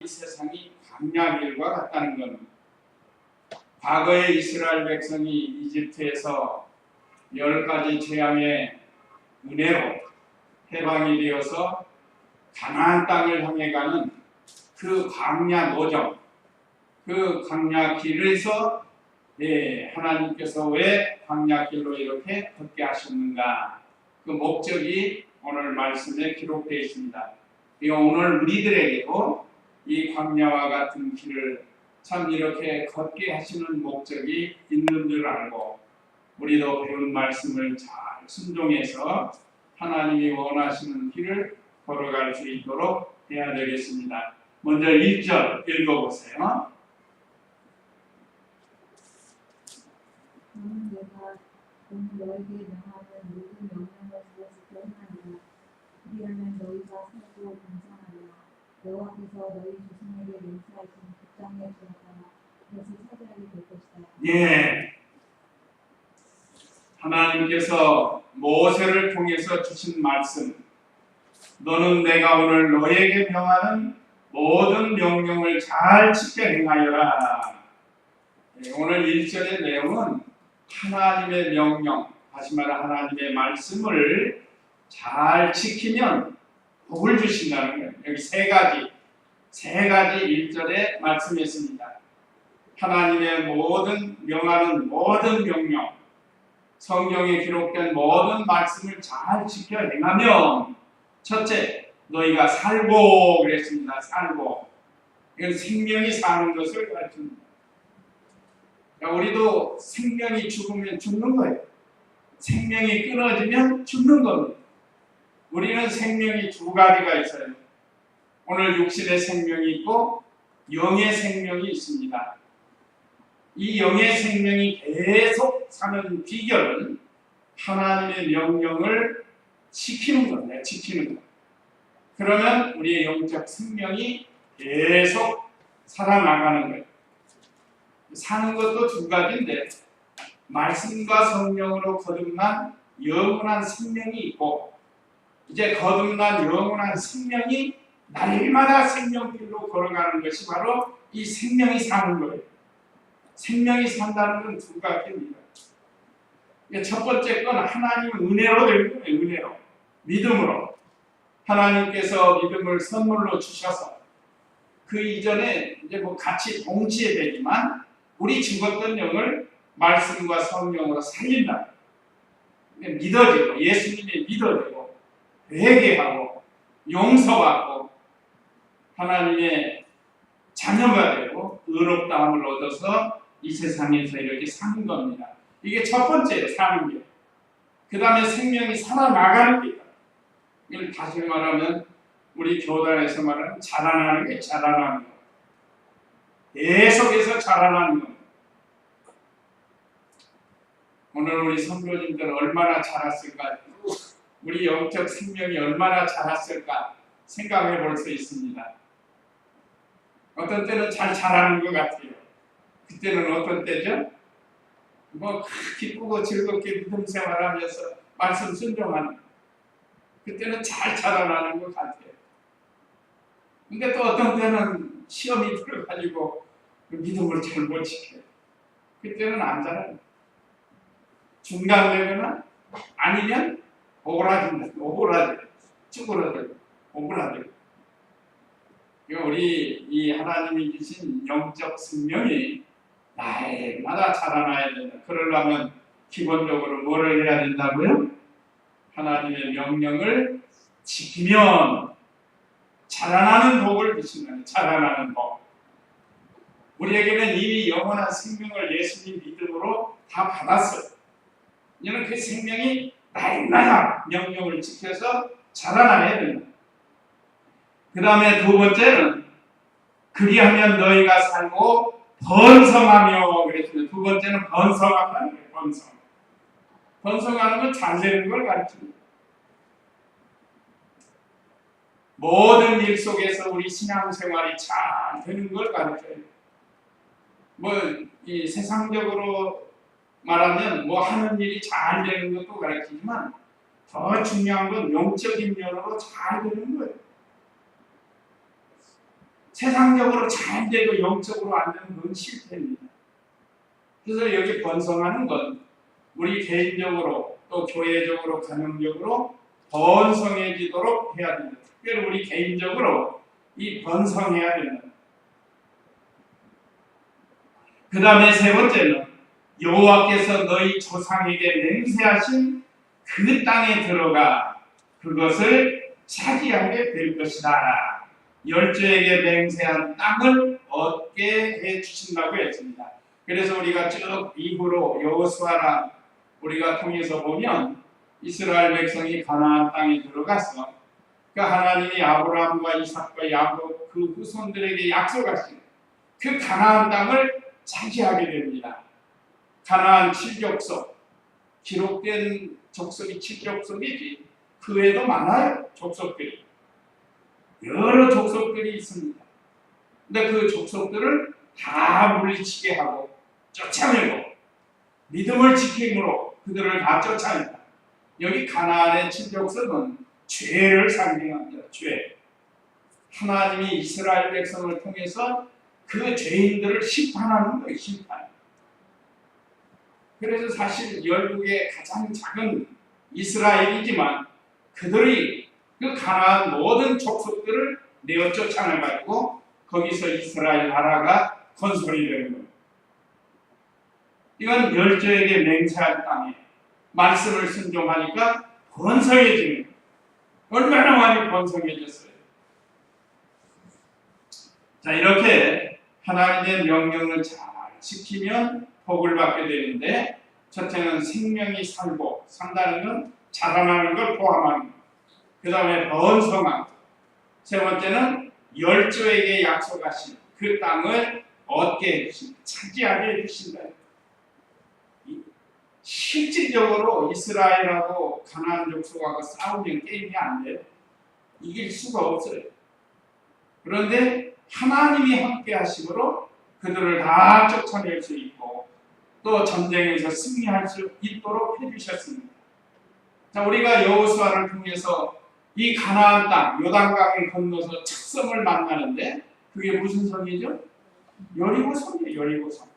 이 세상이 광야길과 같다는 것은 과거의 이스라엘 백성이 이집트에서 10가지 재앙의 은혜로 해방이 되어서 가나안 땅을 향해 가는 그 광야 노정, 그 광야 길에서 하나님께서 왜 광야 길로 이렇게 걷게 하셨는가, 그 목적이 오늘 말씀에 기록되어 있습니다. 오늘 우리들에게도 이 광야와 같은 길을 참 이렇게 걷게 하시는 목적이 있는 줄 알고 우리도 배운 말씀을 잘 순종해서 하나님이 원하시는 길을 걸어갈 수 있도록 해야 되겠습니다. 먼저 1절 읽어보세요. 너는 내가 오늘 너에게 명하는 모든 명령을 지켜 행하리라. 그리하면 너희가 살고 번성하리라. 여호와께서 너희 조상에게 맹세하신 그 땅에 들어가라 다시 차지하게 될 것이다. 하나님께서 모세를 통해서 주신 말씀, 너는 내가 오늘 너에게 명하는 모든 명령을 잘 지켜 행하여라. 오늘 1절의 내용은 하나님의 명령, 다시 말해 하나님의 말씀을 잘 지키면 복을 주신다는 거예요. 여기 세 가지 1절에 말씀했습니다. 하나님의 명하는 모든 명령, 성경에 기록된 모든 말씀을 잘 지켜 행하면 첫째, 너희가 살고 그랬습니다. 살고. 이건 생명이 사는 것을 가르칩니다. 우리도 생명이 죽으면 죽는 거예요. 생명이 끊어지면 죽는 겁니다. 우리는 생명이 두 가지가 있어요. 오늘 육신의 생명이 있고 영의 생명이 있습니다. 이 영의 생명이 계속 사는 비결은 하나님의 명령을 지키는 겁니다. 지키는 것. 그러면 우리의 영적 생명이 계속 살아나가는 거예요. 사는 것도 두 가지인데 말씀과 성령으로 거듭난 영원한 생명이 있고, 이제 거듭난 영원한 생명이 날마다 생명길로 걸어가는 것이 바로 이 생명이 사는 거예요. 생명이 산다는 건 두 가지입니다. 첫 번째 건 하나님 은혜로 되는 거예요. 은혜로. 믿음으로. 하나님께서 믿음을 선물로 주셔서 그 이전에 이제 같이 동시에 되지만 우리 죽었던 영을 말씀과 성령으로 살린다. 믿어지고, 예수님이 믿어지고, 회개하고, 용서받고, 하나님의 자녀가 되고, 의롭다함을 얻어서 이 세상에서 이렇게 사는 겁니다. 이게 첫 번째 사는 게. 그 다음에 생명이 살아나가는 게. 이걸 다시 말하면, 우리 교단에서 말하는 자라나는 게 자라나는 거. 계속해서 자라나는 거. 오늘 우리 선교님들 얼마나 자랐을까, 우리 영적 생명이 얼마나 자랐을까 생각해 볼 수 있습니다. 어떤 때는 잘 자라는 것 같아요. 그때는 어떤 때죠? 기쁘고 즐겁게 믿음 생활하면서 말씀 순종하는, 그때는 잘 자라나는 것 같아요. 근데 또 어떤 때는 시험이 들어가지고 믿음을 잘 못 지켜요. 그때는 안 자라요. 중단되거나 아니면 오그라져, 쭈그러져, 오그라져. 우리 이 하나님이 주신 영적 생명이 날마다 자라나야 된다. 그러려면 기본적으로 뭐를 해야 된다고요? 하나님의 명령을 지키면 자라나는 복을 주신다는, 자라나는 복. 우리에게는 이미 영원한 생명을 예수님 믿음으로 다 받았어요. 이제는 그 생명이 날마다 명령을 지켜서 자라나야 된다. 그 다음에 두 번째는 그리하면 너희가 살고 번성하며 그랬습니다. 두 번째는 번성한다는 거예요. 번성하는 건 잘 되는 걸 가르칩니다. 모든 일 속에서 우리 신앙생활이 잘 되는 걸 가르쳐요. 이 세상적으로 말하면 하는 일이 잘 되는 것도 가르치지만 더 중요한 건 영적인 면으로 잘 되는 거예요. 세상적으로 잘 되고 영적으로 안 되는 건 실패입니다. 그래서 여기 번성하는 건 우리 개인적으로 또 교회적으로 가정적으로 번성해지도록 해야 됩니다. 특별히 우리 개인적으로 이 번성해야 된다. 그 다음에 세 번째는 여호와께서 너희 조상에게 맹세하신 그 땅에 들어가 그것을 차지하게 될 것이다. 열조에게 맹세한 땅을 얻게 해주신다고 했습니다. 그래서 우리가 쭉 이후로 여호수아랑 우리가 통해서 보면 이스라엘 백성이 가나안 땅에 들어가서 그 하나님이 아브라함과 이삭과 야곱 그 후손들에게 약속하신 그 가나안 땅을 차지하게 됩니다. 가나안 7족속, 기록된 족속이 7족속이지 그 외에도 많아요. 족속들이 여러 족속들이 있습니다. 근데 그 족속들을 다 물리치게 하고 쫓아내고 믿음을 지킴으로 그들을 다 쫓아낸다. 여기 가나안의 7족속은 죄를 상징합니다. 죄. 하나님이 이스라엘 백성을 통해서 그 죄인들을 심판하는 거예요. 심판. 그래서 사실 열국의 가장 작은 이스라엘이지만 그들이 그 가나안 모든 족속들을 내어 쫓아내가지고 거기서 이스라엘 나라가 건설이 되는 거예요. 이건 열조에게 맹세한 땅에 말씀을 순종하니까 번성해지는 거예요. 얼마나 많이 번성해졌어요. 자, 이렇게 하나님의 명령을 잘 지키면 복을 받게 되는데, 첫째는 생명이 살고 산다는 건 자라나는 걸 포함하는 것. 그 다음에 번성하고, 세 번째는 열조에게 약속하신 그 땅을 얻게 해주신다. 차지하게 해주신다. 실질적으로 이스라엘하고 가나안 족속하고 싸우면 게임이 안 돼요. 이길 수가 없어요. 그런데 하나님이 함께 하심으로 그들을 다 쫓아낼 수 있고 또 전쟁에서 승리할 수 있도록 해주셨습니다. 자, 우리가 여호수아를 통해서 이 가나안 땅 요단강을 건너서 첫 성을 만나는데 그게 무슨 성이죠? 여리고성이에요. 여리고성.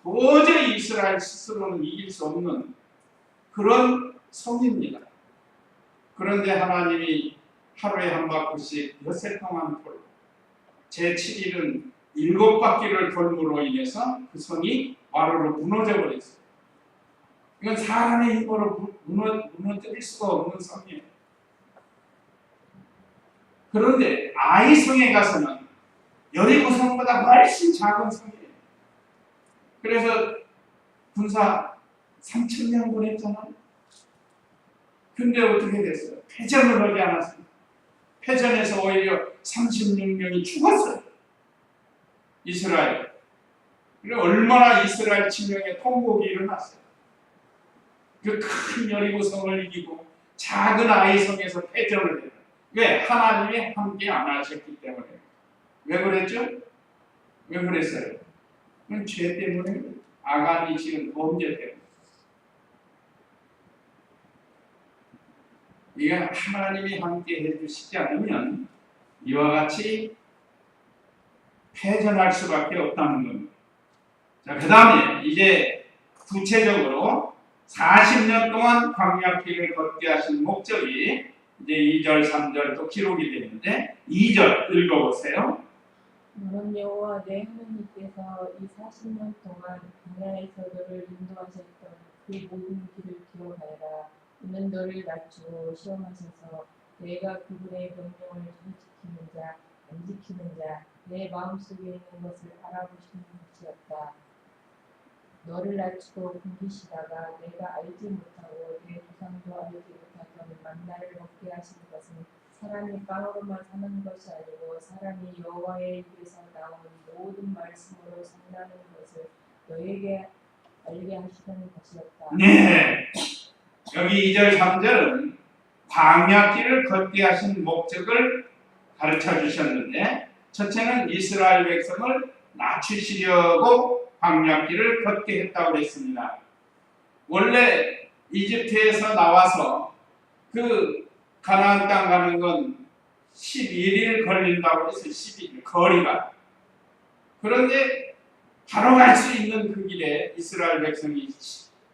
도저히 이스라엘 스스로는 이길 수 없는 그런 성입니다. 그런데 하나님이 하루에 한 바퀴씩 엿새 동안 돌고 제7일은 7바퀴를 돌므로 인해서 그 성이 와르르 무너져 버렸어요. 이건 사람의 힘으로 무너뜨릴 수가 없는 성이에요. 그런데 아이성에 가서는 여리고성보다 훨씬 작은 성이에요. 그래서 군사 3,000명 보냈잖아요. 근데 어떻게 됐어요? 패전을 하지 않았습니다. 패전에서 오히려 36명이 죽었어요. 이스라엘. 그리고 얼마나 이스라엘 진영에 통곡이 일어났어요. 그 큰 여리고성을 이기고 작은 아이성에서 패전을 해요. 왜? 하나님이 함께 안 하셨기 때문에. 왜 그랬죠? 왜 그랬어요? 그건 죄 때문에, 아간이 지은 범죄 때문에. 이게 하나님이 함께 해주시지 않으면 이와 같이 패전할 수밖에 없다는 겁니다. 자, 그 다음에 이제 구체적으로 40년 동안 광야길을 걷게 하신 목적이 이제 2절, 3절 또 기록이 되는데 2절 읽어보세요. 너는 여호와 내 하나님께서 이 40년 동안 광야에서 너를 인도하셨던 그 모든 길을 기억하라. 이는 너를 낮추고 시험하셔서 내가 그분의 명령을 잘 지키는 자, 안 지키는 자, 내 마음속에 있는 것을 알아보시는 것이었다. 너를 낮추고 굶기시다가 내가 알지 못하고 내 조상도 알지 못하던 만나를 먹게 하시는 것은 사람이 빵으로만 사는 것이 아니고 사람이 여호와의 입에서 나온 모든 말씀으로 산다는 것을 너에게 알게 하시는 것이었다. 네. 여기 2절, 3절은 광야길을 걷게 하신 목적을 가르쳐 주셨는데, 첫째는 이스라엘 백성을 낮추시려고 광야길을 걷게 했다고 했습니다. 원래 이집트에서 나와서 그 가나안 땅 가는 건 11일 걸린다고 해서 11일 거리가. 그런데 바로 갈 수 있는 그 길에 이스라엘 백성이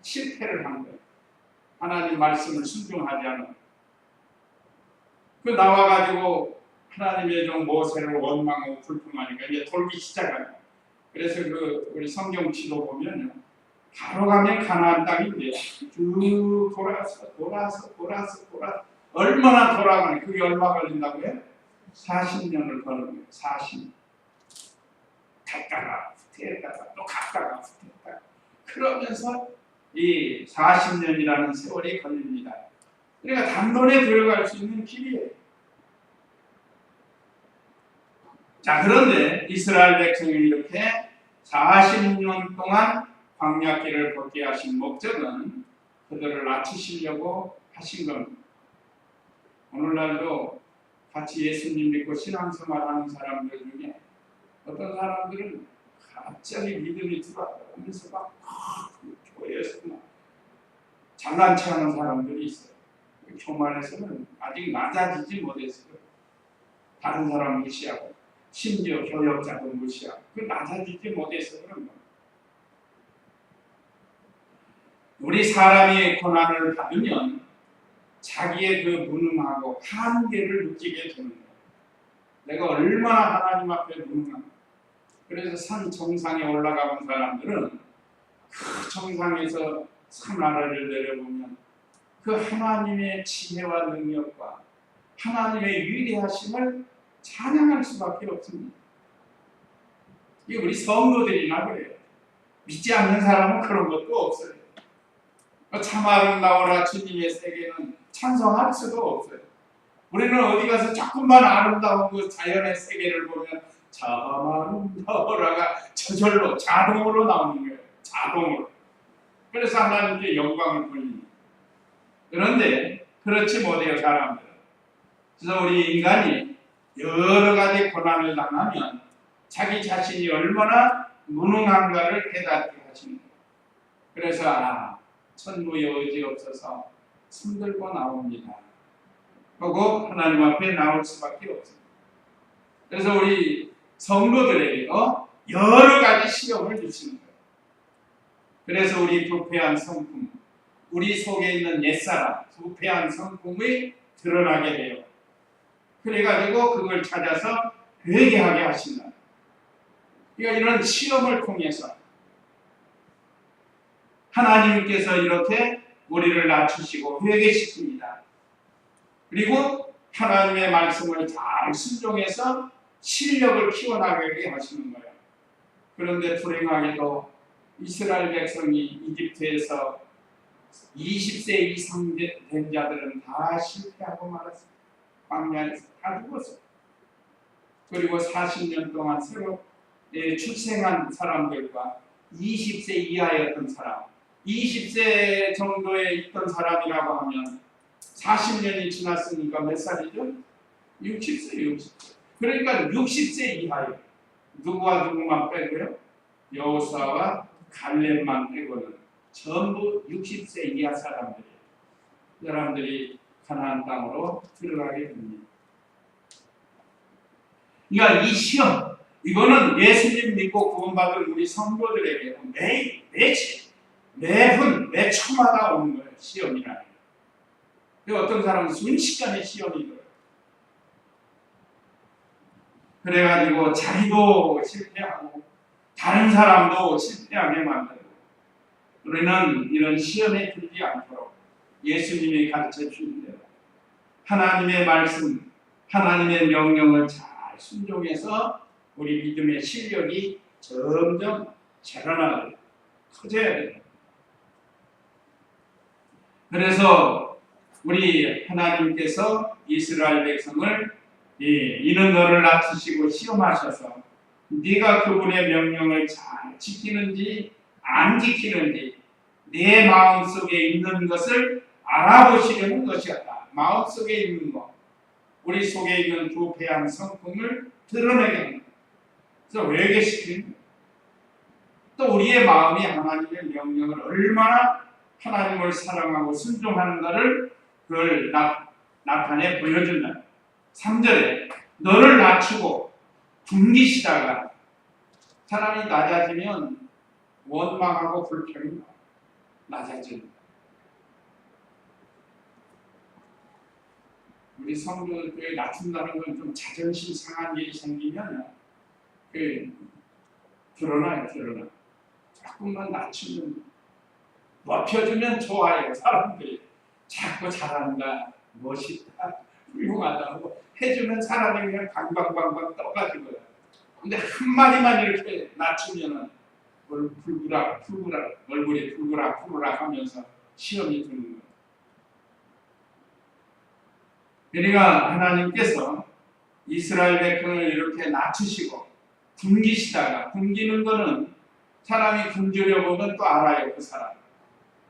실패를 한 거예요. 하나님 말씀을 순종하지 않은. 그 나와가지고 하나님의 종 모세를 원망하고 불평하니까 이제 돌기 시작하요. 그래서 그 우리 성경 지도 보면요, 바로 가면 가나안 땅인데 쭉 돌아서 얼마나 돌아가네. 그게 얼마 걸린다고요? 40년을 거는 거예요. 40년. 갔다가 후퇴했다가 또 갔다가 후퇴했다가 그러면서 이 40년이라는 세월이 걸립니다. 그러니까 단번에 들어갈 수 있는 길이에요. 자, 그런데 이스라엘 백성이 이렇게 40년 동안 광야길을 걷게 하신 목적은 그들을 낮추시려고 하신 겁니다. 오늘날도 같이 예수님 믿고 신앙생활하는 사람들 중에 어떤 사람들은 갑자기 믿음이 들어오면서 막 교회에서 막 장난치 하는 사람들이 있어요. 교만에서는 아직 낮아지지 못했어요. 다른 사람 무시하고 심지어 교역자도 무시하고 그 낮아지지 못해서 그런 거예요. 우리 사람이 고난을 받으면 자기의 그 무능하고 한계를 느끼게 되는 거예요. 내가 얼마나 하나님 앞에 무능한가. 그래서 산 정상에 올라가본 사람들은 그 정상에서 산 아래를 내려보면 그 하나님의 지혜와 능력과 하나님의 위대하심을 찬양할 수밖에 없습니다. 이게 우리 성도들이나 그래요. 믿지 않는 사람은 그런 것도 없어요. 참 아름다워라 주님의 세계는 찬송할 수도 없어요. 우리는 어디 가서 조금만 아름다운 그 자연의 세계를 보면 참 아름다워라가 저절로 자동으로 나오는 거예요. 자동으로. 그래서 하나님께 영광을 돌립니다. 그런데 그렇지 못해요, 사람들은. 그래서 우리 인간이 여러 가지 고난을 당하면 자기 자신이 얼마나 무능한가를 깨닫게 하십니다. 그래서 천부의 의지 없어서 손들고 나옵니다. 그리고 하나님 앞에 나올 수밖에 없습니다. 그래서 우리 성도들에게도 여러 가지 시험을 주시는 거예요. 그래서 우리 부패한 성품, 우리 속에 있는 옛사람, 부패한 성품이 드러나게 돼요. 그래가지고 그걸 찾아서 회개하게 하신다. 그러니까 이런 시험을 통해서 하나님께서 이렇게 우리를 낮추시고 회개시킵니다. 그리고 하나님의 말씀을 잘 순종해서 실력을 키워나가게 하시는 거예요. 그런데 불행하게도 이스라엘 백성이 이집트에서 20세 이상 된 자들은 다 실패하고 말았어요. 광야에서 다 죽었어요. 그리고 40년 동안 새로 출생한 사람들과 20세 이하였던 사람, 20세 정도에 있던 사람이라고 하면 40년이 지났으니까 몇 살이죠? 60세, 60세. 그러니까 60세 이하예요. 누구와 누구만 빼고요? 여호수아와 갈렙만 빼고는 전부 60세 이하 사람들이에요. 사람들이 가나안 땅으로 들어가게 됩니다. 그러니까 이 시험, 이거는 예수님 믿고 구원받은 우리 성도들에게 매일, 매분, 매초마다 오는 거예요. 시험이라는 게. 어떤 사람은 순식간에 시험이 들어요. 그래가지고 자기도 실패하고 다른 사람도 실패하게 만들고, 우리는 이런 시험에 들지 않도록 예수님이 가르쳐 주신 대로 하나님의 말씀, 하나님의 명령을 잘 순종해서 우리 믿음의 실력이 점점 자라나고 커져야 돼요. 그래서 우리 하나님께서 이스라엘 백성을 이는 너를 낮추시고 시험하셔서 네가 그분의 명령을 잘 지키는지 안 지키는지 내 마음속에 있는 것을 알아보시려는 것이었다. 마음속에 있는 것, 우리 속에 있는 부패한 성품을 드러내게 합니다. 그래서 회개시키는 거예요. 또 우리의 마음이 하나님의 명령을 얼마나 하나님을 사랑하고 순종하는가를 그걸 나타내 보여준다. 3절에 너를 낮추고 굶기시다가 사람이 낮아지면 원망하고 불평이 낮아집니다. 우리 성도들 낮춘다는 건 좀 자존심 상한 일이 생기면 드러나요. 조금만 낮추면 높여주면 좋아요. 사람들이 자꾸 잘한다, 멋있다, 훌륭하다고 해주면 사람이 그냥 방방방방 떠가지고요. 근데 한마디만 이렇게 낮추면 불구락 얼굴이 불구락 하면서 시험이 드는 거예요. 그러니까 하나님께서 이스라엘 백성을 이렇게 낮추시고 굶기는 거는 사람이 굶주려 보면 또 알아요, 그 사람.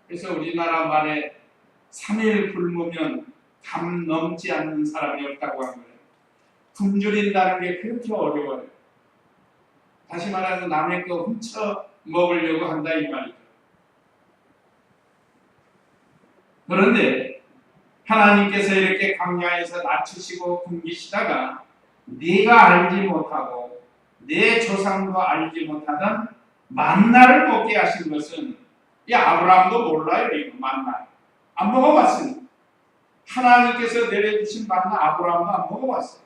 그래서 우리나라 말에 3일 굶으면 감 넘지 않는 사람이 없다고 한 거예요. 굶주린다는 게 그렇게 어려워요. 다시 말해서 남의 거 훔쳐 먹으려고 한다 이 말이죠. 그런데 하나님께서 이렇게 광야에서 낮추시고 굶기시다가 네가 알지 못하고 내 조상도 알지 못하던 만나를 먹게 하신 것은 이 아브라함도 몰라요. 이거 만나 안 먹어봤으니 하나님께서 내려주신 만나 아브라함도 안 먹어봤어요.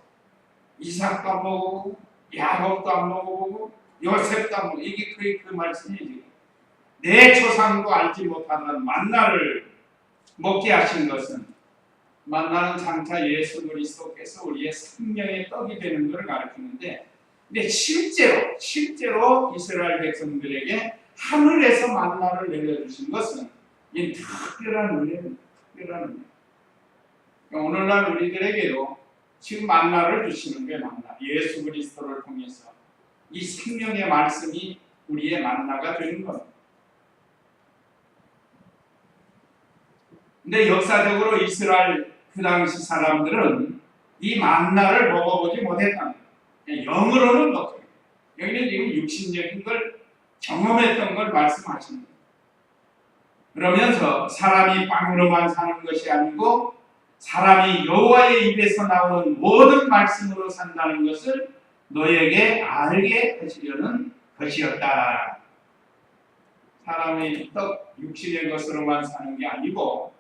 이삭도 안 먹어보고 야곱도 안 먹어보고 요셉도 안 먹어보고 이게 그 말씀이지. 내 조상도 알지 못하던 만나를 먹게 하신 것은 만나는 장차 예수 그리스도께서 우리의 생명의 떡이 되는 것을 가르치는데 근데 실제로 이스라엘 백성들에게 하늘에서 만나를 내려주신 것은 이 특별한 은혜입니다. 그러니까 오늘날 우리들에게도 지금 만나를 주시는 게 만나. 예수 그리스도를 통해서 이 생명의 말씀이 우리의 만나가 되는 겁니다. 근데 역사적으로 이스라엘 그 당시 사람들은 이 만나를 먹어보지 못했답니다. 영으로는 먹어요. 여기는 지금 육신적인 걸 경험했던 걸 말씀하시는 거예요. 그러면서 사람이 빵으로만 사는 것이 아니고 사람이 여호와의 입에서 나오는 모든 말씀으로 산다는 것을 너에게 알게 하시려는 것이었다. 사람의 떡 육신의 것으로만 사는 게 아니고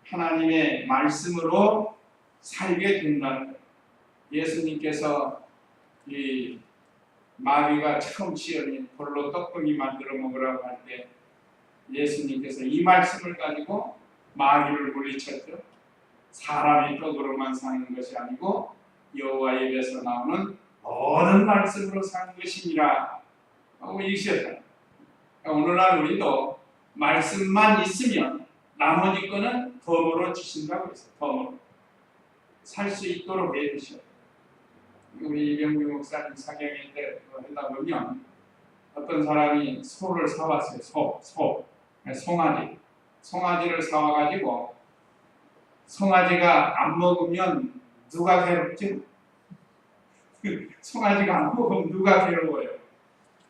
하나님의 말씀으로 살게 된다는 거예요. 예수님께서 이 마귀가 처음 시험인 돌로 떡볶이 만들어 먹으라고 할 때 예수님께서 이 말씀을 가지고 마귀를 물리쳤죠. 사람이 떡으로만 사는 것이 아니고 여호와의 입에서 나오는 모든 말씀으로 사는 것이니라 하고 얘기하셨다. 오늘날 우리도 말씀만 있으면 나머지 거는 덤으로 주신다고 했어요. 덤으로 살 수 있도록 해주셔. 우리 이병규 목사님 사경회 때 하다 보면 어떤 사람이 소를 사왔어요. 송아지를 사와가지고 송아지가 안 먹으면 누가 괴롭지? 송아지가 안 먹으면 누가 괴로워요?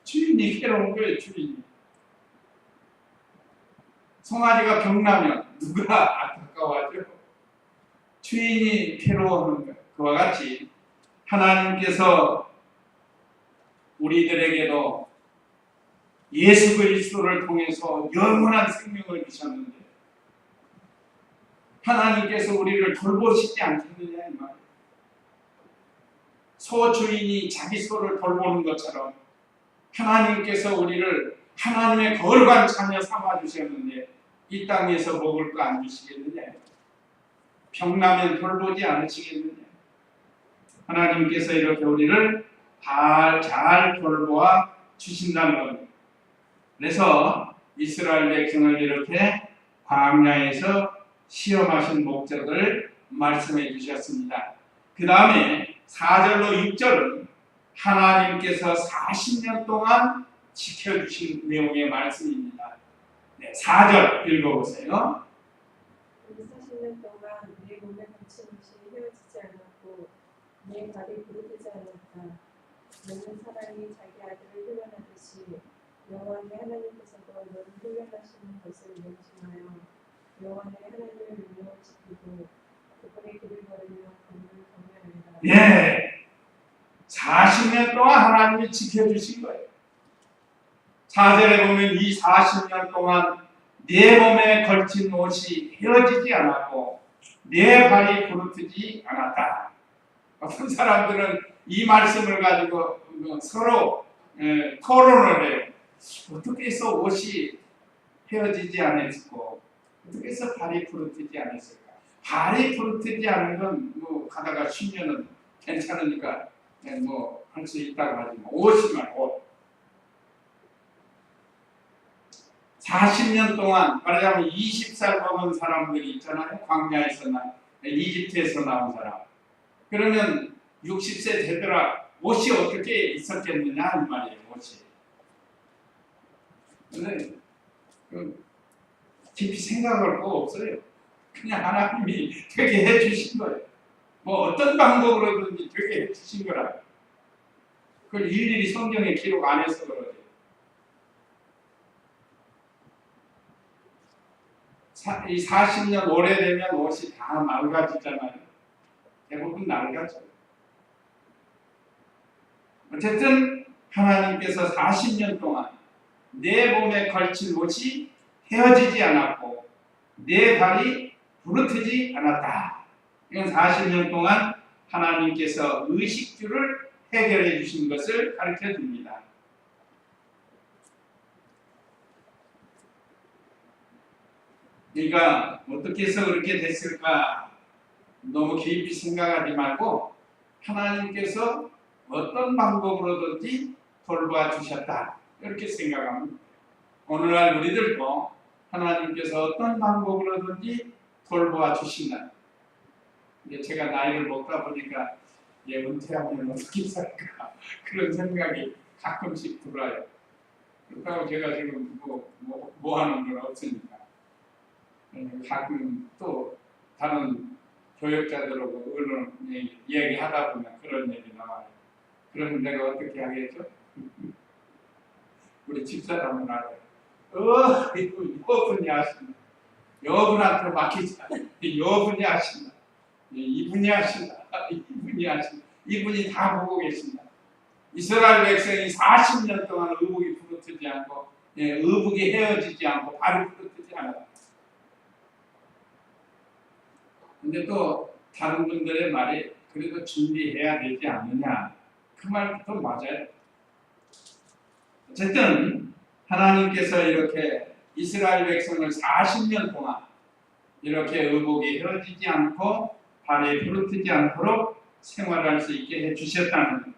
주인이 괴로운 거예요. 주인이. 송아지가 병나면 누가 안타까워하죠? 주인이 괴로워하는 거예요. 그와 같이 하나님께서 우리들에게도 예수 그리스도를 통해서 영원한 생명을 주셨는데 하나님께서 우리를 돌보시지 않겠느냐 이 말이에요. 소 주인이 자기 소를 돌보는 것처럼 하나님께서 우리를 하나님의 거룩한 자녀 삼아 주셨는데 이 땅에서 먹을 거 안 주시겠느냐? 병나면 돌보지 않으시겠느냐? 하나님께서 이렇게 우리를 잘 돌보아 주신다는 겁니다. 그래서 이스라엘 백성을 이렇게 광야에서 시험하신 목적을 말씀해 주셨습니다. 그 다음에 4절로 6절은 하나님께서 40년 동안 지켜주신 내용의 말씀입니다. 네, 4절 읽어보세요. 40년 동안 내 몸에 거친 옷이 헤어지지 않았고 내 발이 부르뜨지 않았다. 너는 사람이 자기 아들을 훈련하듯이 여호와의 하나님께서도 너를 훈련하시는 것을 명심하여 여호와의 하나님의 명령을 지키고 그분의 길을 걸으며 그분을 경외하리라. 예, 40년 동안 하나님이 지켜주신 거예요. 4절에 보면 이 40년 동안 내 몸에 걸친 옷이 헤어지지 않았고 내 발이 부르트지 않았다. 어떤 사람들은 이 말씀을 가지고 서로 토론을 해요. 어떻게 해서 옷이 헤어지지 않았고 어떻게 해서 발이 부르트지 않았을까? 발이 부르트지 않은 건 뭐 가다가 쉬면은 괜찮으니까 뭐 할 수 있다고 하지만 옷이만 옷. 40년 동안 말하자면 20살 먹은 사람들이 있잖아요. 광야에서 이집트에서 나온 사람. 그러면 60세 되더라. 옷이 어떻게 있었겠느냐 이 말이에요. 옷이. 근데 깊이 생각할 거 없어요. 그냥 하나님이 되게 해주신 거예요. 뭐 어떤 방법으로든지 되게 해주신 거라. 그걸 일일이 성경에 기록 안 해서 그러죠. 이 40년 오래되면 옷이 다 낡아지잖아요. 대부분 낡아져요. 어쨌든 하나님께서 40년 동안 내 몸에 걸친 옷이 헤어지지 않았고 내 발이 부르트지 않았다. 이건 40년 동안 하나님께서 의식주를 해결해 주신 것을 가르쳐 줍니다. 그러니까 어떻게 해서 그렇게 됐을까? 너무 깊이 생각하지 말고 하나님께서 어떤 방법으로든지 돌봐 주셨다. 이렇게 생각하면 돼요. 오늘날 우리들도 하나님께서 어떤 방법으로든지 돌봐 주신다. 이제 제가 나이를 먹다 보니까 은퇴하면 어떻게 살까 그런 생각이 가끔씩 들어요. 그렇다고 제가 지금 뭐 하는 건 없으니까. 가끔 또 다른 교역자들하고 언론 얘기하다 보면 그런 얘기 나와요. 그러면 내가 어떻게 하겠죠? 우리 집사람은 알아요. 여분이 하신다. 여분한테 맡기자. 여분이 하신다. 이분이 하신다. 이분이 하신다. 이분이 다 보고 계신다. 이스라엘 백성이 40년 동안 의복이 부르트지 않고 의복이 헤어지지 않고 발이 부르트지 않았다. 근데 또 다른 분들의 말이 그래도 준비해야 되지 않느냐 그 말도 맞아요. 어쨌든 하나님께서 이렇게 이스라엘 백성을 40년 동안 이렇게 의복이 헤어지지 않고 발이 부르트지 않도록 생활할 수 있게 해주셨다는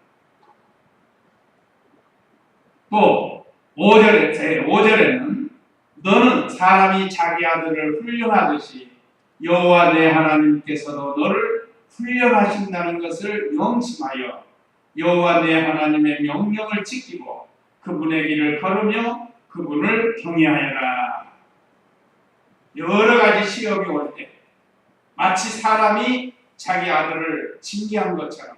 또 5절에는 너는 사람이 자기 아들을 훈련하듯이 여호와 내 하나님께서도 너를 훈련하신다는 것을 명심하여 여호와 내 하나님의 명령을 지키고 그분의 길을 걸으며 그분을 경외하여라. 여러 가지 시험이 올 때 마치 사람이 자기 아들을 징계한 것처럼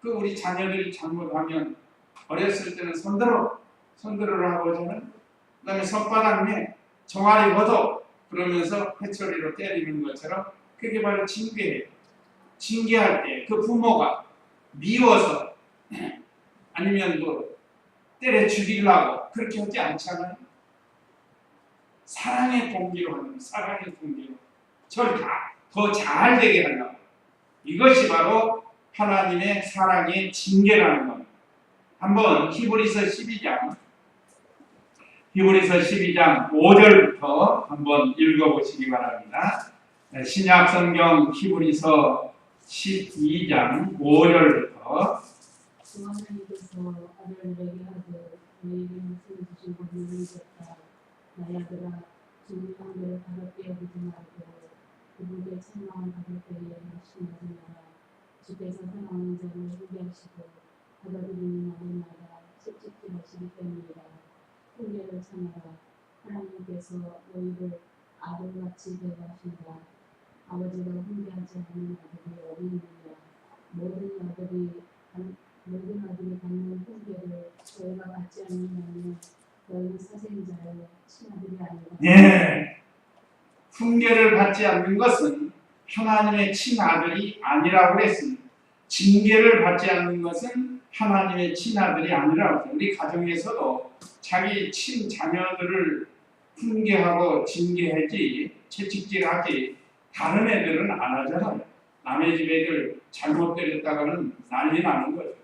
우리 자녀들이 잘못하면 어렸을 때는 손들어라고 하잖아요. 그 다음에 손바닥 내 종아리 걷어 그러면서 회초리로 때리는 것처럼 그게 바로 징계예요. 징계할 때 그 부모가 미워서 아니면 때려 죽이려고 그렇게 하지 않잖아요. 사랑의 동기로 하는 사랑의 동기로 저를 더 잘 되게 하려고. 이것이 바로 하나님의 사랑의 징계라는 겁니다. 한번 히브리서 12장 5절부터 한번 읽어보시기 바랍니다. 신약 성경 히브리서 12장 5절부터 또 하나님께서 아들을 내게 하되 너에게 무슨 주시고 누리셨다. 나의 아들아 죽은 형들을 가볍게 여기지 말고 그분의 책망을 가볍게 말씀하지 마라. 주께서 사랑하는 자를 후배하시고 받아들이는 날마다 씩씩히 하시기 때문이라. 훈계를 참아라. 하나님께서 너희를 아들같이 대하신다. 아버지가 훈계하지 않는 아들이 어디 있느냐. 모든 아들이 받는 훈계를 너희가 받지 않느냐면 너희는 사생자의 친아들이 아니라. 예, 훈계를 받지 않는 것은 하나님의 친아들이 아니라고 했습니다. 징계를 받지 않는 것은 하나님의 친아들이 아니라고. 우리 가정에서도 자기 친자녀들을 훈계하고 징계하지, 채찍질하지, 다른 애들은 안 하잖아요. 남의 집 애들 잘못 때렸다가는 난리 나는 거죠.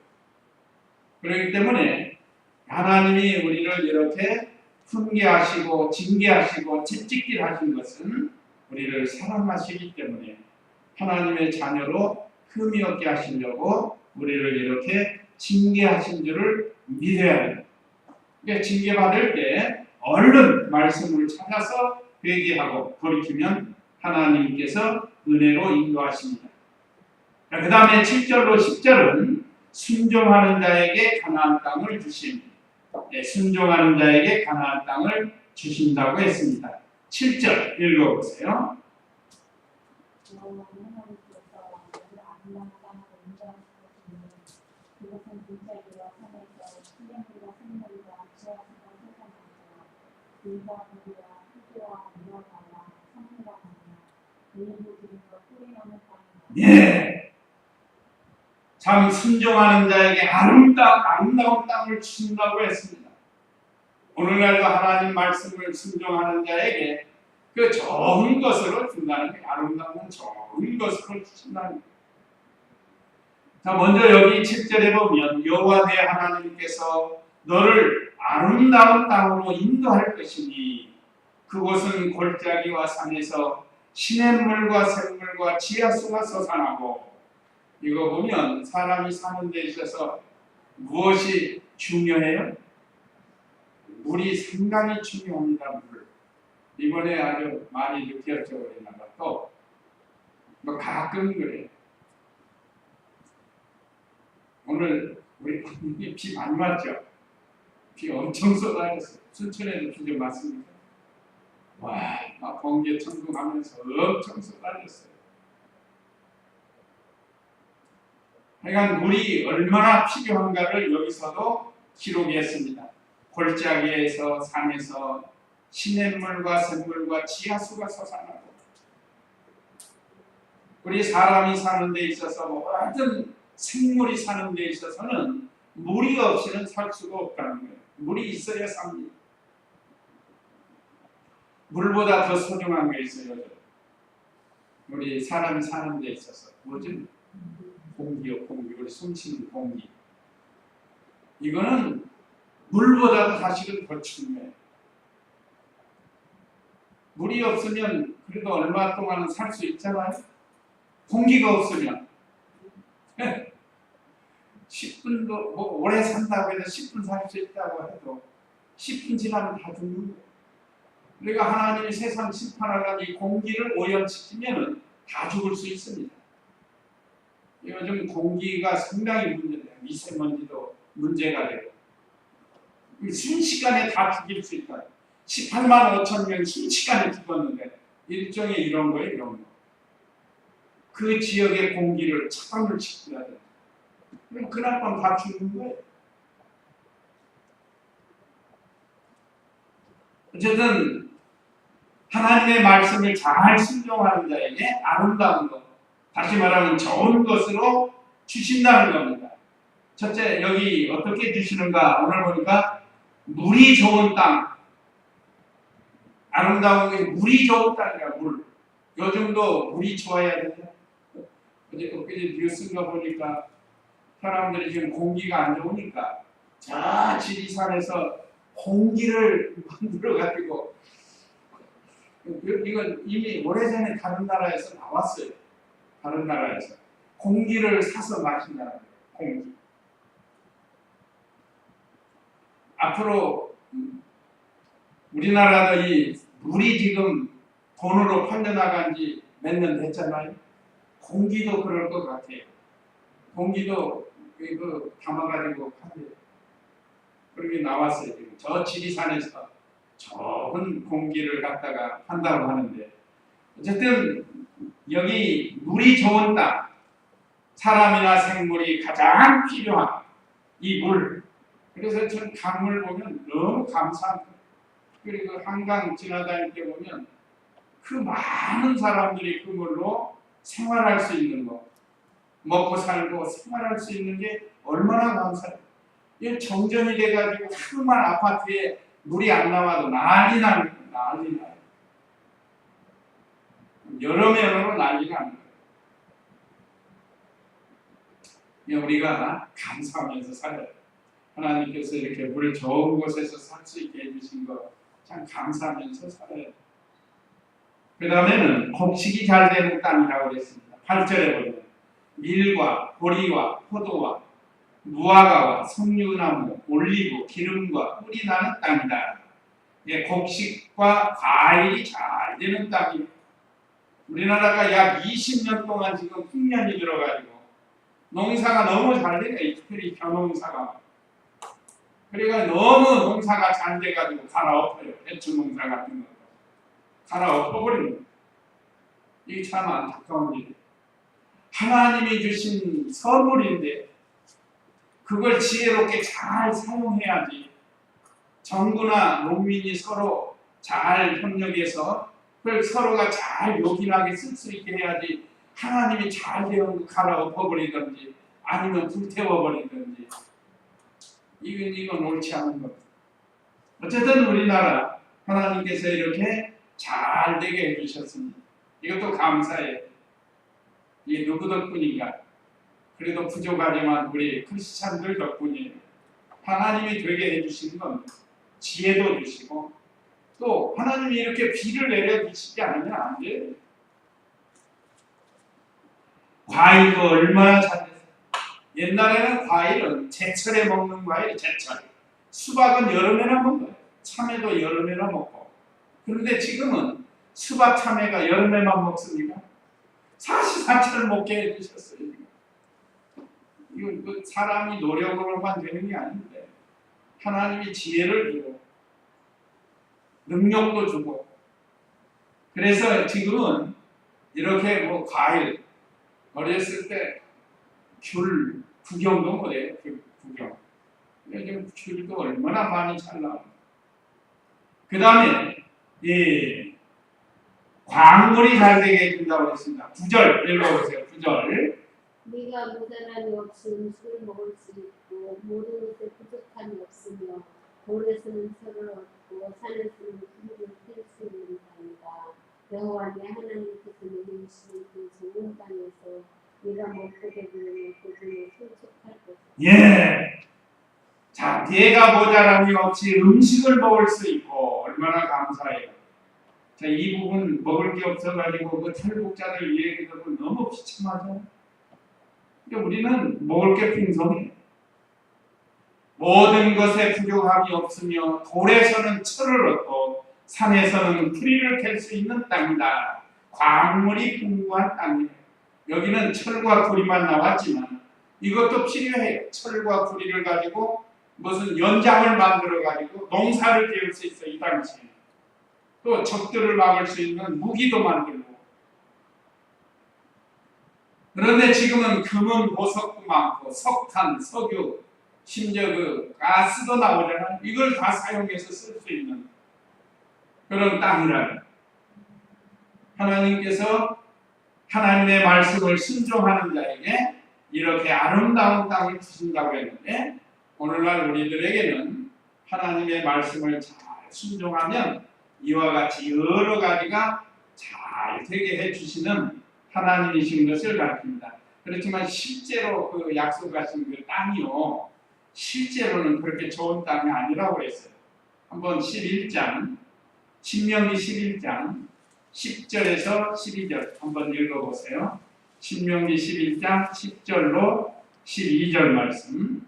그렇기 때문에 하나님이 우리를 이렇게 훈계하시고 징계하시고 채찍질하신 것은 우리를 사랑하시기 때문에 하나님의 자녀로 흠이 없게 하시려고 우리를 이렇게 징계하신 줄을 믿어야 돼요. 그러니까 징계받을 때 얼른 말씀을 찾아서 회개하고 돌이키면 하나님께서 은혜로 인도하십니다. 그 다음에 7절로 10절은 순종하는 자에게 가나안 땅을 주심. 순종하는 자에게 가나안 땅을 주신다고 했습니다. 7절 읽어보세요. 그것은 물자기와 산에서 수령들과 생물과 지하수가 솟아나서 물과 물이와 흙과 물어가와 산물과 강이나 내일도 기름과 꿀이 나는 땅이나. 예. 참 순종하는 자에게 아름다운 땅을 주신다고 했습니다. 오늘날도 하나님 말씀을 순종하는 자에게 그 좋은 것으로 준다는 게 아름다운 좋은 것으로 주신다는 거예요. 자, 먼저 여기 7절에 보면 여호와 내 하나님께서 너를 아름다운 땅으로 인도할 것이니 그곳은 골짜기와 산에서 시냇물과 샘물과 지하수가 솟아나고. 이거 보면 사람이 사는 데 있어서 무엇이 중요해요? 물이 상당히 중요합니다. 물. 이번에 아주 많이 느꼈죠. 우리나라 또 뭐 가끔 그래요. 오늘 우리 비 많이 맞죠? 비 엄청 쏟아졌어요. 순천에도 비 좀 맞습니까? 와, 막 번개 천둥하면서 엄청 쏟아졌어요. 하여간 물이 얼마나 필요한가를 여기서도 기록했습니다. 골짜기에서 산에서 시냇물과 샘물과 지하수가 솟아나고. 우리 사람이 사는 데 있어서 모든 생물이 사는 데 있어서는 물이 없이는 살 수가 없다는 거예요. 물이 있어야 삽니다. 물보다 더 소중한 게 있어요. 우리 사람이 사는 데 있어서 뭐지? 공기요, 공기. 우리 숨쉬는 공기. 이거는 물보다도 사실은 더 중요해요. 물이 없으면 그래도 얼마 동안은 살 수 있잖아요. 공기가 없으면 10분도 뭐 오래 산다고 해서 10분 살 수 있다고 해도 10분 지나면 다 죽는 거예요. 그러니까 하나님이 세상 심판하는 이 공기를 오염시키면 다 죽을 수 있습니다. 요즘 공기가 상당히 문제돼요. 미세먼지도 문제가 되고 순식간에 다 죽일 수 있다. 18만 5천 명 순식간에 죽었는데 일종의 이런 거예요. 이런 거. 그 지역의 공기를 차단을 시켜야 돼요. 그럼 그날 밤 다 죽는 거예요. 어쨌든 하나님의 말씀을 잘 순종하는 자에게 아름다운 것, 다시 말하면 좋은 것으로 주신다는 겁니다. 첫째, 여기 어떻게 주시는가? 오늘 보니까 물이 좋은 땅, 아름다운 게 물이 좋은 땅이야. 물. 요즘도 물이 좋아야 되냐? 엊그제 뉴스가 보니까 사람들이 지금 공기가 안 좋으니까 저 지리산에서 공기를 만들어가지고, 이건 이미 오래전에 다른 나라에서 나왔어요. 다른 나라에서 공기를 사서 마신다는 거예요. 공기. 앞으로 우리나라도 이 물이 지금 돈으로 팔려나간 지 몇 년 됐잖아요. 공기도 그럴 것 같아요. 공기도 그 담아가지고 판대요. 그렇게 나왔어요. 지금 저 지리산에서 좋은 공기를 갖다가 판다고 하는데, 어쨌든 여기 물이 좋은 땅, 사람이나 생물이 가장 필요한 이 물. 그래서 전 강물 보면 너무 감사합니다. 그리고 한강 지나다닐 때 보면 그 많은 사람들이 그 물로 생활할 수 있는 거. 먹고 살고 생활할 수 있는 게 얼마나 감사해요. 이 정전이 돼가지고 하루만 아파트에 물이 안 나와도 난리 나는 거예요. 난리 나요. 여러 면으로 난리 나는 거예요. 우리가 감사하면서 살아요. 하나님께서 이렇게 물 좋은 곳에서 살 수 있게 해주신 거 참 감사하면서 살아요. 그 다음에는 곡식이 잘 되는 땅이라고 그랬습니다. 8절에 보면 밀과 보리와 포도와 무화과와 석류나무, 올리브, 기름과 꿀이 나는 땅이다. 예, 곡식과 과일이 잘 되는 땅이. 우리나라가 약 20년 동안 지금 흉년이 들어가지고 농사가 너무 잘 돼요. 특별히 벼농사가. 그러니까 너무 농사가 잘 돼가지고 갈아엎어요. 배추 농사 같은 거 갈아엎어버리는 거예요. 이게 참 안타까운 일이에요. 하나님이 주신 선물인데 그걸 지혜롭게 잘 사용해야지. 정부나 농민이 서로 잘 협력해서 그걸 서로가 잘 요긴하게 쓸 수 있게 해야지. 하나님이 잘 되어 갈아엎어버리든지 아니면 불태워버리든지 이건 옳지 않은 것. 어쨌든 우리나라 하나님께서 이렇게 잘 되게 해주셨습니다. 이것도 감사해요. 이게 누구 덕분인가? 그래도 부족하지만 우리 크리스찬들 덕분이에요. 하나님이 되게 해주신 건 지혜도 주시고 또 하나님이 이렇게 비를 내려주시지 않으면 안 돼요. 과일도 얼마나 잘 됐어요. 옛날에는 과일은 제철에 먹는 과일, 제철. 수박은 여름에나 먹어요. 참외도 여름에나 먹고. 그런데 지금은 수박, 참외가 여름에만 먹습니까? 사시사철 먹게 해주셨어요. 이거 사람이 노력으로만 되는 게 아닌데 하나님이 지혜를 주고 능력도 주고 그래서 지금은 이렇게 뭐 과일 어렸을 때 귤 구경도 못해요. 귤 구경. 요즘 귤도 얼마나 많이 잘 나와요. 그 다음에 광물이 잘 되게 해준다고 했습니다. 9절 읽어보세요. 9절. 네가 모자람이 없이 음식을 먹을 수 있고 모든 것에 부족함이 없으며 돌에서는 철을 얻고 산에서는 기름을 팰 수 있는 땅이다. 여호와 네 하나님께서 내게 주신 그 좋은 땅에서 네가 먹고 배부르며 고중에 풍족할 것이다. 예. 자, 네가 모자람이 없이 음식을 먹을 수 있고 얼마나 감사해요. 자, 이 부분 먹을 게 없어가지고 그 탈북자들 얘기도 너무 비참하죠. 그러니까 우리는 먹을 게 풍성해. 모든 것에 부족함이 없으며 돌에서는 철을 얻고 산에서는 풀이를 캘 수 있는 땅이다. 광물이 풍부한 땅이에요. 여기는 철과 구리만 나왔지만 이것도 필요해요. 철과 구리를 가지고 무슨 연장을 만들어 가지고 농사를 지을 수 있어요. 이 당시에. 또 적들을 막을 수 있는 무기도 만들고. 그런데 지금은 금은 보석도 많고 석탄, 석유, 심지어 그 가스도 나오잖아요. 이걸 다 사용해서 쓸 수 있는 그런 땅이라요. 하나님께서 하나님의 말씀을 순종하는 자에게 이렇게 아름다운 땅을 주신다고 했는데 오늘날 우리들에게는 하나님의 말씀을 잘 순종하면 이와 같이 여러 가지가 잘 되게 해주시는 하나님이신 것을 가르칩니다. 그렇지만 실제로 그 약속하신 그 땅이요 실제로는 그렇게 좋은 땅이 아니라고 했어요. 한번 11장 신명기 11장 10절에서 12절 한번 읽어보세요. 신명기 11장 10절로 12절 말씀.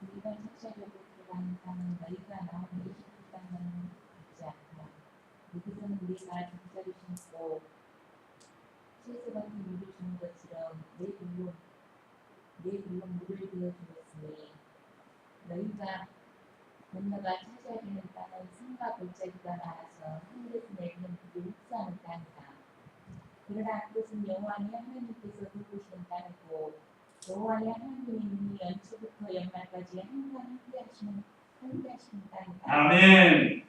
우리가 첫째로 들어가는 땅은 너희가 나온 이집트 땅과는 같지 않다. 여기서는 우리가 적자를 심고 채소 같은 물을 주는 것처럼 내 불로 물을 되어 주었으니 너희가 건너가 찾아야 되는 땅은 산과 골짜기가 많아서 하늘에서 내리는 불이 흡수하는 땅이다. 그러나 그것은 여호와의 하나님께서 돌보시는 땅이고 여호와의 하나님의 눈이 연초부터 연말까지 항상 함께하시는 땅이다. 아멘.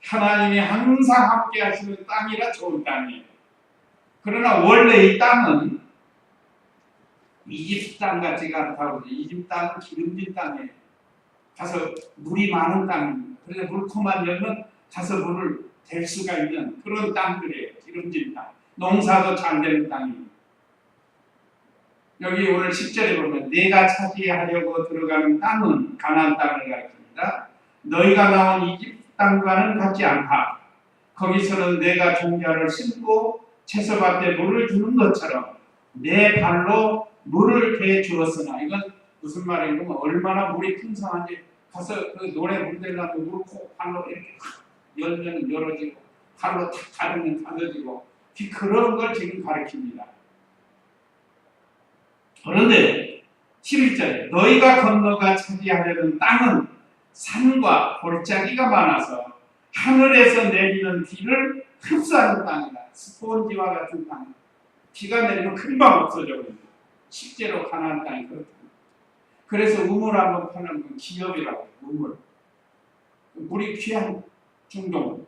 하나님이 항상 함께 하시는 땅이라 좋은 땅이에요. 그러나 원래 이 땅은 이집 땅 같지가 않다고. 이집 땅은 기름진 땅이에요. 가서 물이 많은 땅입니다. 그래서 물코만 열면 가서 물을 댈 수가 있는 그런 땅들이에요. 기름진 땅. 농사도 잘 되는 땅입니다. 여기 오늘 10절에 보면 내가 차지하려고 들어가는 땅은 가나안 땅을 가리킵니다. 너희가 나온 이집 땅과는 같지 않다. 거기서는 내가 종자를 심고 채소밭에 물을 주는 것처럼 내 발로 물을 대 주었으나, 이건 무슨 말이냐면 얼마나 물이 풍성한지 가서 그 노래 물대려면 물을 콕 발로 이렇게 열면 열어지고 발로 탁 가르면 닫아지고 그런 걸 지금 가리킵니다. 그런데 11절에 너희가 건너가 차지하려는 땅은 산과 골짜기가 많아서 하늘에서 내리는 비를 흡수하는 땅이다. 스폰지와 같은 땅. 비가 내리면 금방 없어져 버립니다. 실제로 가나안 땅이 그렇다. 그래서 우물 한번 파는 건 기업이라고. 우물. 물이 귀한 중동.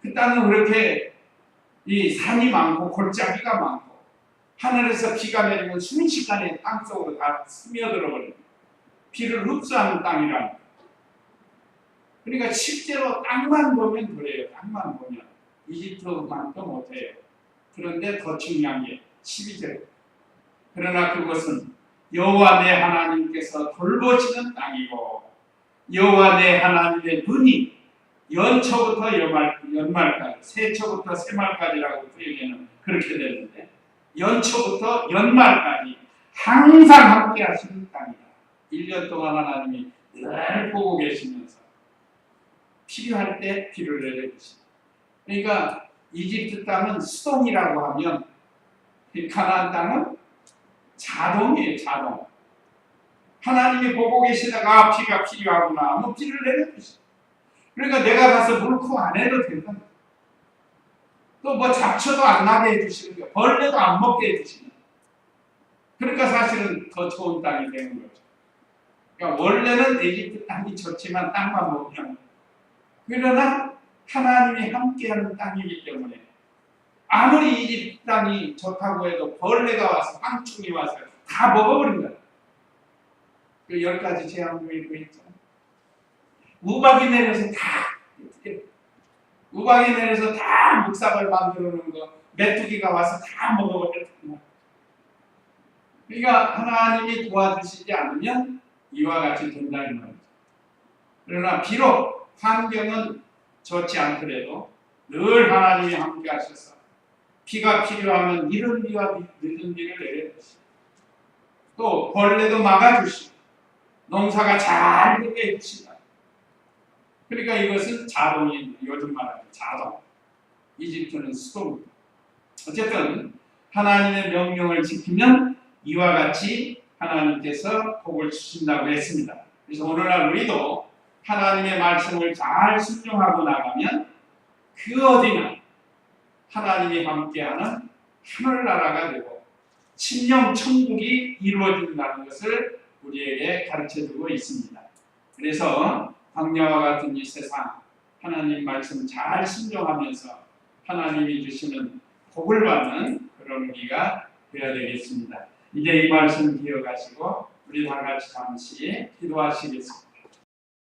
그 땅은 그렇게 이 산이 많고 골짜기가 많고 하늘에서 비가 내리면 순식간에 땅속으로 다 스며들어 버립니다. 비를 흡수하는 땅이라는. 그러니까 실제로 땅만 보면 그래요. 땅만 보면 이집트만큼 못해요. 그런데 더 중요한 게 12절. 그러나 그것은 여호와 내 하나님께서 돌보시는 땅이고 여호와 내 하나님의 눈이 연초부터 연말까지, 세초부터 새말까지라고 여기는 그렇게 되는데 연초부터 연말까지 항상 함께 하시는 땅이다. 1년 동안 하나님이 늘 보고 계시면서 필요할 때 비를 내려주십니다. 그러니까 이집트 땅은 수동이라고 하면 가나안 땅은 자동이에요. 자동. 하나님이 보고 계시다가 비가 필요하구나 하면 비를 내려주십니다. 그러니까 내가 가서 물고 안 해도 된다. 또 뭐 잡초도 안 나게 해주시는 거예요. 벌레도 안 먹게 해주시는 거예요. 그러니까 사실은 더 좋은 땅이 되는 거죠. 그러니까 원래는 이집트 땅이 좋지만 땅만 먹으면, 그러나 하나님이 함께하는 땅이기 때문에 아무리 이집트 땅이 좋다고 해도 벌레가 와서 황충이 와서 다 먹어버린다. 그 10가지 재앙들이 그 있잖아요. 우박이 내려서 다 묵삽을 만들어 놓은 거 메뚜기가 와서 다 먹어버렸다. 그러니까 하나님이 도와주시지 않으면 이와 같이 된다는 말이죠. 그러나 비록 환경은 좋지 않더라도 늘 하나님이 함께 하셔서 비가 필요하면 이른 비와 늦은 비를 내려주시고 또 벌레도 막아주시고 농사가 잘 되게 해주신다. 그러니까 이것은 자동인, 요즘 말하는 자동. 이집트는 수동. 어쨌든 하나님의 명령을 지키면 이와 같이 하나님께서 복을 주신다고 했습니다. 그래서 오늘날 우리도 하나님의 말씀을 잘 순종하고 나가면 그 어디나 하나님이 함께하는 하늘나라가 되고 침령 천국이 이루어진다는 것을 우리에게 가르쳐주고 있습니다. 그래서 광야와 같은 이 세상 하나님 말씀 잘 순종하면서 하나님이 주시는 복을 받는 그런 우리가 되어야 되겠습니다. 이제 이 말씀 기억하시고 우리 다 같이 잠시 기도하시겠습니다.